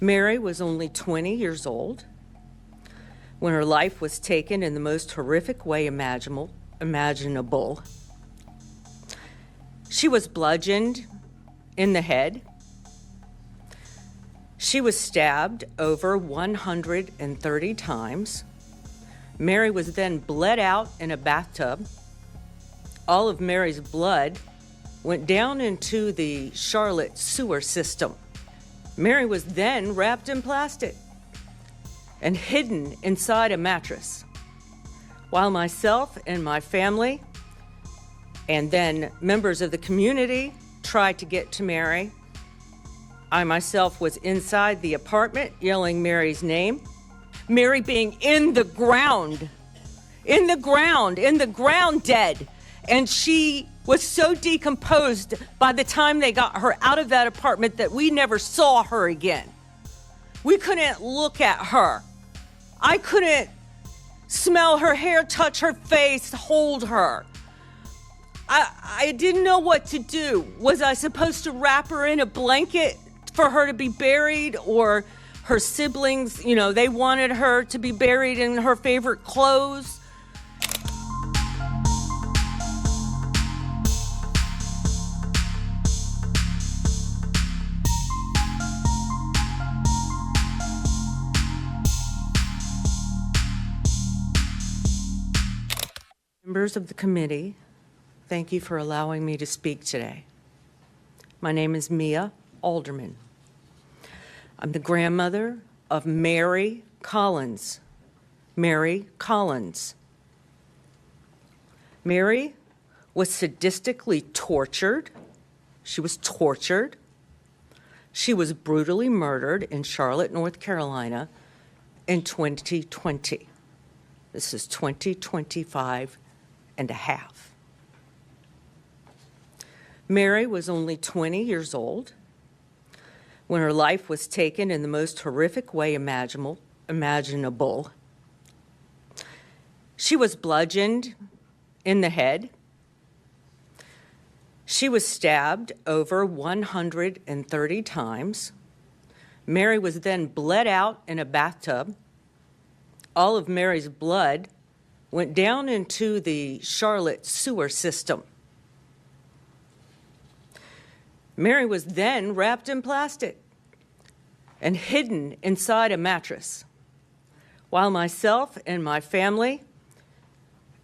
Mary was only 20 years old when her life was taken in the most horrific way imaginable. She was bludgeoned in the head. She was stabbed over 130 times. Mary was then bled out in a bathtub. All of Mary's blood went down into the Charlotte sewer system. Mary was then wrapped in plastic and hidden inside a mattress, while myself and my family and then members of the community tried to get to Mary. I myself was inside the apartment yelling Mary's name. Mary being in the ground dead. And she was so decomposed by the time they got her out of that apartment that we never saw her again. We couldn't look at her. I couldn't smell her hair, touch her face, hold her. I didn't know what to do. Was I supposed to wrap her in a blanket for her to be buried, or her siblings, they wanted her to be buried in her favorite clothes? Members of the committee, thank you for allowing me to speak today. My name is Mia Alderman. I'm the grandmother of Mary Collins. Mary Collins. Mary was sadistically tortured. She was tortured. She was brutally murdered in Charlotte, North Carolina in 2020. This is 2025 and a half. Mary was only 20 years old when her life was taken in the most horrific way imaginable. She was bludgeoned in the head. She was stabbed over 130 times. Mary was then bled out in a bathtub. All of Mary's blood went down into the Charlotte sewer system. Mary was then wrapped in plastic and hidden inside a mattress, while myself and my family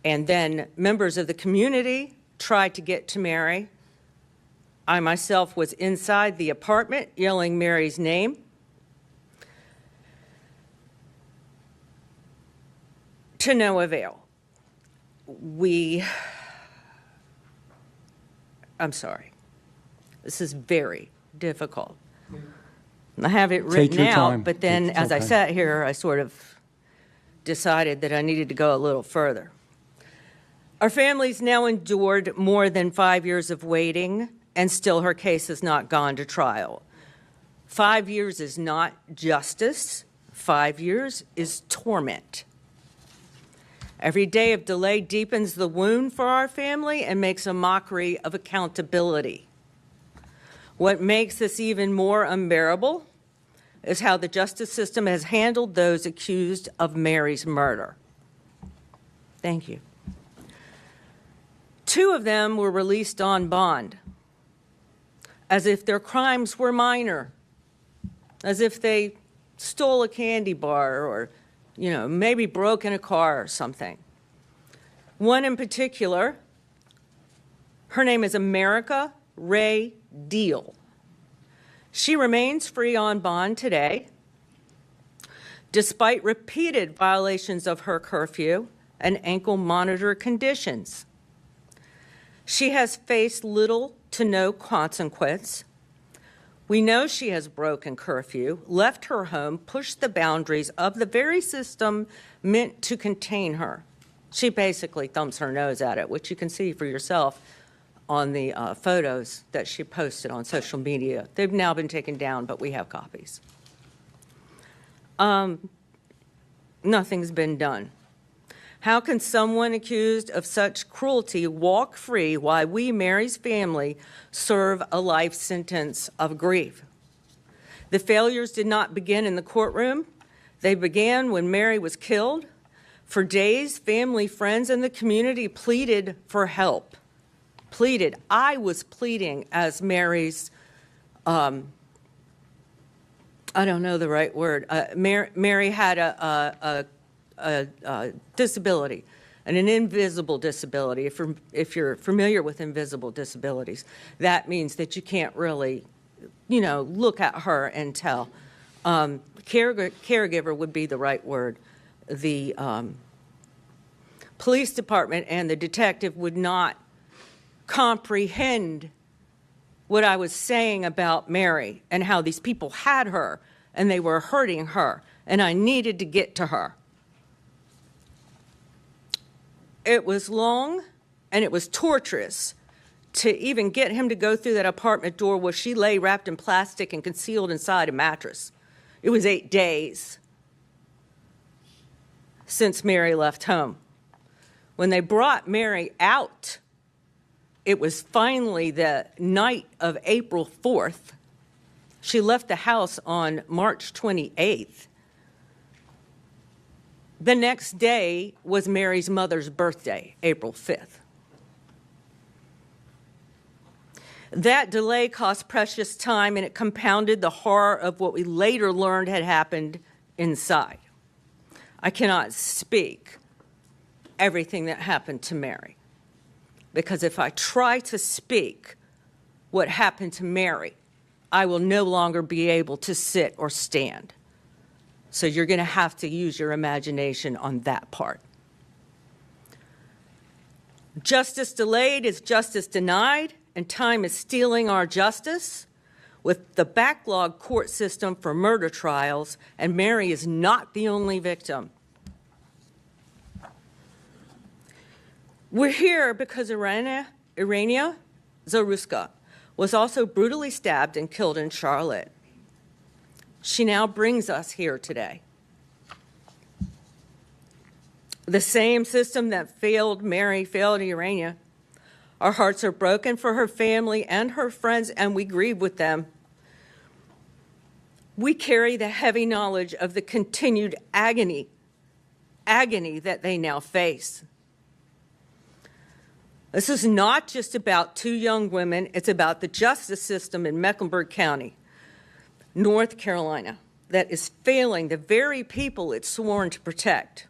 and then members of the community tried to get to Mary. I myself was inside the apartment yelling Mary's name. To no avail. I'm sorry. This is very difficult. I have it written out, but then as I sat here, I sort of decided that I needed to go a little further. Our family's now endured more than 5 years of waiting, and still her case has not gone to trial. 5 years is not justice. 5 years is torment. Every day of delay deepens the wound for our family and makes a mockery of accountability. What makes this even more unbearable is how the justice system has handled those accused of Mary's murder. Thank you. 2 of them were released on bond, as if their crimes were minor, as if they stole a candy bar or maybe broke in a car or something. One in particular, her name is America Ray Deal. She remains free on bond today, despite repeated violations of her curfew and ankle monitor conditions. She has faced little to no consequence. We know she has broken curfew, left her home, pushed the boundaries of the very system meant to contain her. She basically thumbs her nose at it, which you can see for yourself on the photos that she posted on social media. They've now been taken down, but we have copies. Nothing's been done. How can someone accused of such cruelty walk free while we, Mary's family, serve a life sentence of grief? The failures did not begin in the courtroom. They began when Mary was killed. For days, family, friends, and the community pleaded for help. Pleaded. I was pleading as Mary's, I don't know the right word. Mary had a disability, and an invisible disability. If you're familiar with invisible disabilities, that means that you can't really, look at her and tell. Caregiver would be the right word. The police department and the detective would not comprehend what I was saying about Mary and how these people had her and they were hurting her, and I needed to get to her. It was long and it was torturous to even get him to go through that apartment door where she lay wrapped in plastic and concealed inside a mattress. It was 8 days since Mary left home. When they brought Mary out, it was finally the night of April 4th. She left the house on March 28th. The next day was Mary's mother's birthday, April 5th. That delay cost precious time, and it compounded the horror of what we later learned had happened inside. I cannot speak everything that happened to Mary, because if I try to speak what happened to Mary, I will no longer be able to sit or stand. So you're going to have to use your imagination on that part. Justice delayed is justice denied, and time is stealing our justice. With the backlog court system for murder trials, and Mary is not the only victim. We're here because Iryna Zarutska was also brutally stabbed and killed in Charlotte. She now brings us here today. The same system that failed Mary failed Iryna. Our hearts are broken for her family and her friends, and we grieve with them. We carry the heavy knowledge of the continued agony that they now face. This is not just about 2 young women, it's about the justice system in Mecklenburg County, North Carolina, that is failing the very people it's sworn to protect.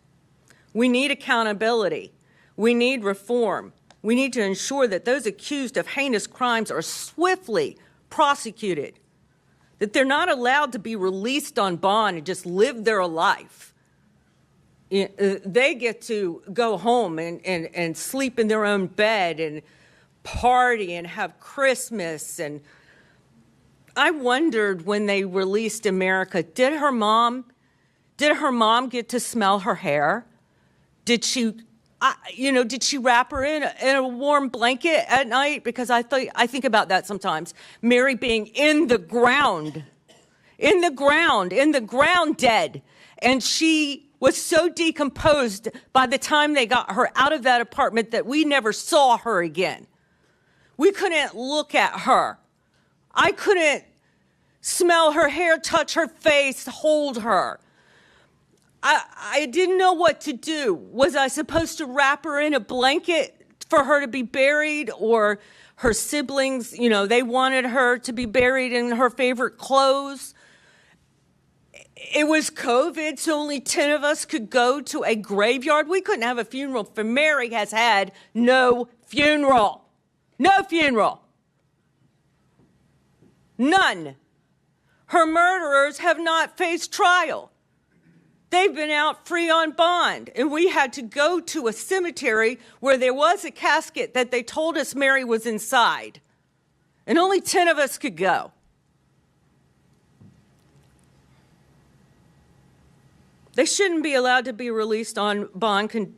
We need accountability. We need reform. We need to ensure that those accused of heinous crimes are swiftly prosecuted, that they're not allowed to be released on bond and just live their life. They get to go home and sleep in their own bed and party and have Christmas. And I wondered when they released America, did her mom get to smell her hair? Did she wrap her in a warm blanket at night? Because I think about that sometimes. Mary being in the ground dead. And she was so decomposed by the time they got her out of that apartment that we never saw her again. We couldn't look at her. I couldn't smell her hair, touch her face, hold her. I didn't know what to do. Was I supposed to wrap her in a blanket for her to be buried, or her siblings, they wanted her to be buried in her favorite clothes? It was COVID, so only 10 of us could go to a graveyard. We couldn't have a funeral, for Mary has had no funeral. No funeral. None. Her murderers have not faced trial. They've been out free on bond, and we had to go to a cemetery where there was a casket that they told us Mary was inside, and only 10 of us could go. They shouldn't be allowed to be released on bond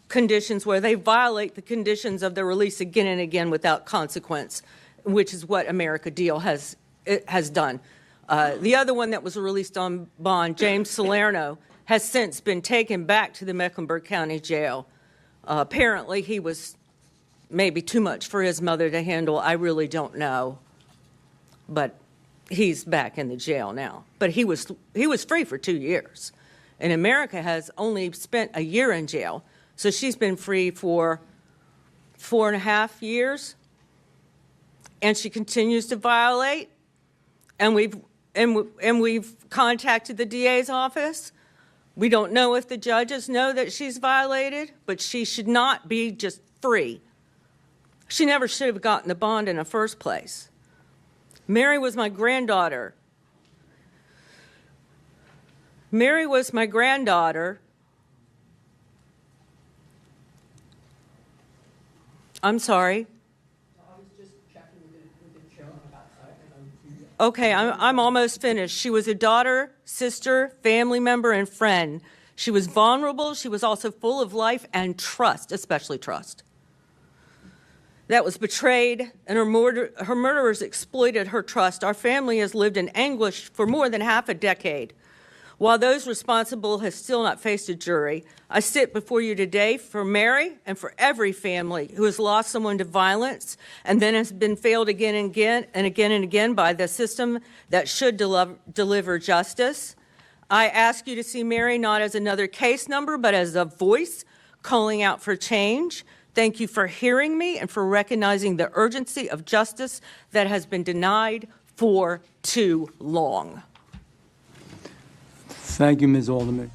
conditions where they violate the conditions of their release again and again without consequence, which is what America Deal has done. The other one that was released on bond, James Salerno, has since been taken back to the Mecklenburg County Jail. Apparently, he was maybe too much for his mother to handle. I really don't know. But he's back in the jail now. But he was free for 2 years. And America has only spent a year in jail. So she's been free for 4.5 years. And she continues to violate. And we've contacted the DA's office. We don't know if the judges know that she's violated, but she should not be just free. She never should have gotten the bond in the first place. Mary was my granddaughter. Mary was my granddaughter. I'm sorry. Okay, I'm almost finished. She was a daughter, sister, family member, and friend. She was vulnerable. She was also full of life and trust, especially trust. That was betrayed, and her murderers exploited her trust. Our family has lived in anguish for more than half a decade. While those responsible have still not faced a jury, I sit before you today for Mary and for every family who has lost someone to violence and then has been failed again and again by the system that should deliver justice. I ask you to see Mary not as another case number, but as a voice calling out for change. Thank you for hearing me and for recognizing the urgency of justice that has been denied for too long. Thank you, Ms. Alderman.